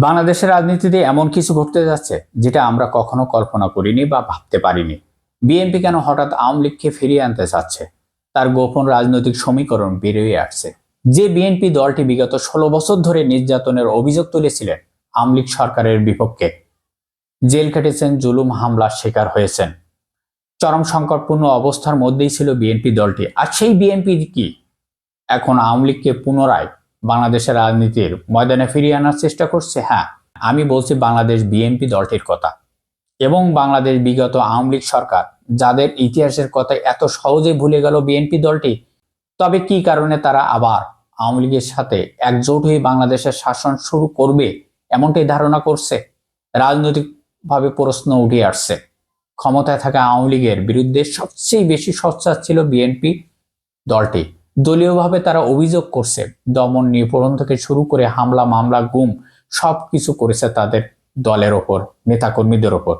বাংলাদেশের রাজনীতিতে এমন কিছু ঘটতে যাচ্ছে যেটা আমরা কখনো কল্পনা করিনি বা ভাবতে পারিনি। বিএনপি কেন হঠাৎ আওয়ামী লীগকে ফিরিয়ে আনতে চাচ্ছে, তার গোপন রাজনৈতিক সমীকরণ বেরিয়ে আসছে। যে বিএনপি দলটি বিগত 16 বছর ধরে নির্যাতনের অভিযোগ তুলেছিলেন আওয়ামী লীগ সরকারের বিপক্ষে, জেল কেটেছেন, জুলুম হামলার শিকার হয়েছেন, চরম সংকটপূর্ণ অবস্থার মধ্যেই ছিল বিএনপি দলটি। আর সেই বিএনপি কি এখন আওয়ামী লীগকে পুনরায় বাংলাদেশের রাজনীতির ময়দানে ফিরিয়ে আনার চেষ্টা করছে? হ্যাঁ, আমি বলছি বাংলাদেশ বিএনপি দলটির কথা। এবং বাংলাদেশ বিগত আওয়ামী লীগ সরকার যাদের ইতিহাসের কথা এত সহজে ভুলে গেল বিএনপি দলটি, তবে কি কারণে তারা আবার আওয়ামী লীগের সাথে একজোট হয়ে বাংলাদেশের শাসন শুরু করবে এমনটাই ধারণা করছে? রাজনৈতিকভাবে প্রশ্ন উঠে আসছে, ক্ষমতায় থাকা আওয়ামী লীগের বিরুদ্ধে সবচেয়ে বেশি সোচ্চার ছিল বিএনপি দলটি। দলীয়ভাবে তারা অভিযোগ করছে, দমন নিপীড়ন থেকে শুরু করে হামলা মামলা গুম সবকিছু করেছে তাদের দলের ওপর, নেতাকর্মীদের ওপর।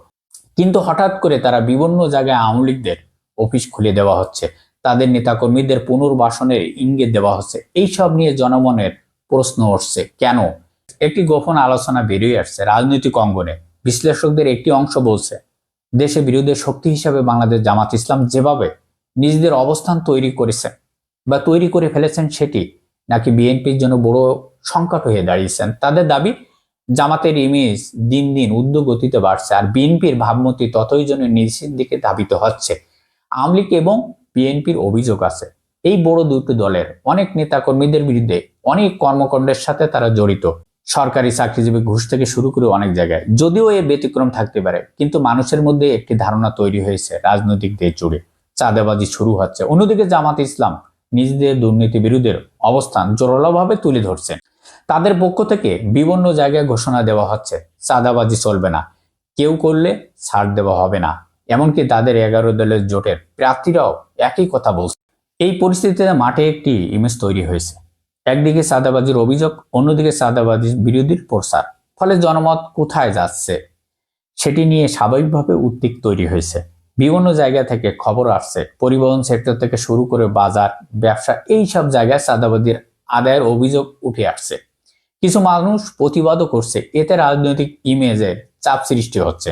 কিন্তু হঠাৎ করে তারা বিভিন্ন জায়গায় আওয়ামী লীগদের অফিস খুলে দেওয়া হচ্ছে, তাদের নেতাকর্মীদের পুনর্বাসনের ইঙ্গিত দেওয়া হচ্ছে। এইসব নিয়ে জনমনের প্রশ্ন উঠছে কেন। একটি গোপন আলোচনা বেরিয়ে আসছে রাজনৈতিক অঙ্গনে। বিশ্লেষকদের একটি অংশ বলছে, দেশে বিরোধী শক্তি হিসাবে বাংলাদেশ জামাত ইসলাম যেভাবে নিজেদের অবস্থান তৈরি করেছে বা তৈরি করে ফেলেছেন, সেটি নাকি বিএনপির জন্য বড় সংকট হয়ে দাঁড়িয়েছেন। তাদের দাবি, জামাতের ইমেজ দিন দিন উদ্যোগ গতিতে বাড়ছে, আর বিএনপির ভাবমূর্তি ততই যেন নিচের দিকে ধাবিত হচ্ছে। আওয়ামী লীগ এবং বিএনপির অভিযোগ আছে, এই বড় দুটি দলের অনেক নেতাকর্মীদের বিরুদ্ধে অনেক কর্মকাণ্ডের সাথে তারা জড়িত। সরকারি চাকরিজীবী ঘুষ থেকে শুরু করে অনেক জায়গায়, যদিও এর ব্যতিক্রম থাকতে পারে, কিন্তু মানুষের মধ্যে একটি ধারণা তৈরি হয়েছে রাজনৈতিক দিক জুড়ে চাঁদাবাজি শুরু হচ্ছে। অন্যদিকে জামাত ইসলাম নিজেদের দুর্নীতি বিরোধের অবস্থান জোরালোভাবে তুলে ধরছেন। তাদের পক্ষ থেকে বিভিন্ন জায়গায় ঘোষণা দেওয়া হচ্ছে, চাঁদাবাজি চলবে না, কেউ করলে ছাড় দেওয়া হবে না। এমনকি তাদের 11 দলের জোটের প্রার্থীরাও একই কথা বলছে। এই পরিস্থিতিতে মাঠে একটি ইমেজ তৈরি হয়েছে, একদিকে চাঁদাবাজির অভিযোগ, অন্যদিকে চাঁদাবাজি বিরোধীর প্রচার। ফলে জনমত কোথায় যাচ্ছে সেটি নিয়ে স্বাভাবিকভাবে উদ্বেগ তৈরি হয়েছে। বিভিন্ন জায়গা থেকে খবর আসছে, পরিবহন সেক্টর থেকে শুরু করে বাজার, ব্যবসা, এই সব জায়গায় চাঁদাবাজির আদায়ের অভিযোগ উঠে আসছে। কিছু মানুষ প্রতিবাদও করছে, এতে রাজনৈতিক ইমেজের চাপ সৃষ্টি হচ্ছে।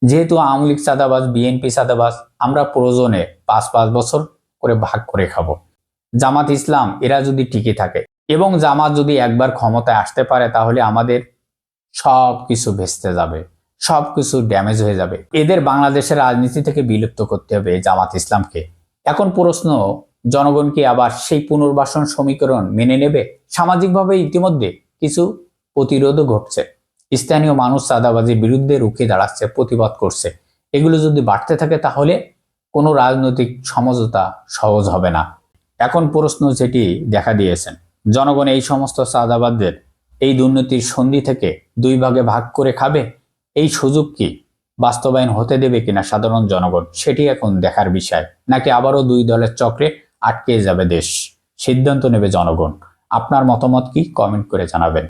যেহেতু আওয়ামী লীগ চাঁদাবাজ, বিএনপি চাঁদাবাজ, আমরা প্রয়োজনে 5-5 বছর করে ভাগ করে খাবো। জামাত ইসলাম এরা যদি টিকে থাকে এবং জামাত যদি একবার ক্ষমতায় আসতে পারে, তাহলে আমাদের সব কিছু ভেস্তে যাবে, সবকিছু ড্যামেজ হয়ে যাবে। এদের বাংলাদেশের রাজনীতি থেকে বিলুপ্ত করতে হবে জামাত ইসলামকে। এখন প্রশ্ন, জনগণ কি আবার সেই পুনর্বাসন সমীকরণ মেনে নেবে? সামাজিকভাবে ইতিমধ্যে কিছু প্রতিরোধও ঘটছে, স্থানীয় মানুষ চাঁদাবাজির বিরুদ্ধে রুখে দাঁড়াচ্ছে, প্রতিবাদ করছে। এগুলো যদি বাড়তে থাকে তাহলে কোনো রাজনৈতিক সমঝোতা সহজ হবে না। এখন প্রশ্ন যেটি দেখা দিয়েছেন, জনগণ এই সমস্ত চাঁদাবাজদের এই দুর্নীতির সন্ধি থেকে 2 ভাগে ভাগ করে খাবে? এই সুযোগ কি বাস্তবায়ন হতে দেবে কিনা সাধারণ জনগণ, সেটি এখন দেখার বিষয়। নাকি আবারও 2 দলের চক্রে আটকে যাবে দেশ? সিদ্ধান্ত নেবে জনগণ। আপনার মতামত কি? কমেন্ট করে জানাবেন।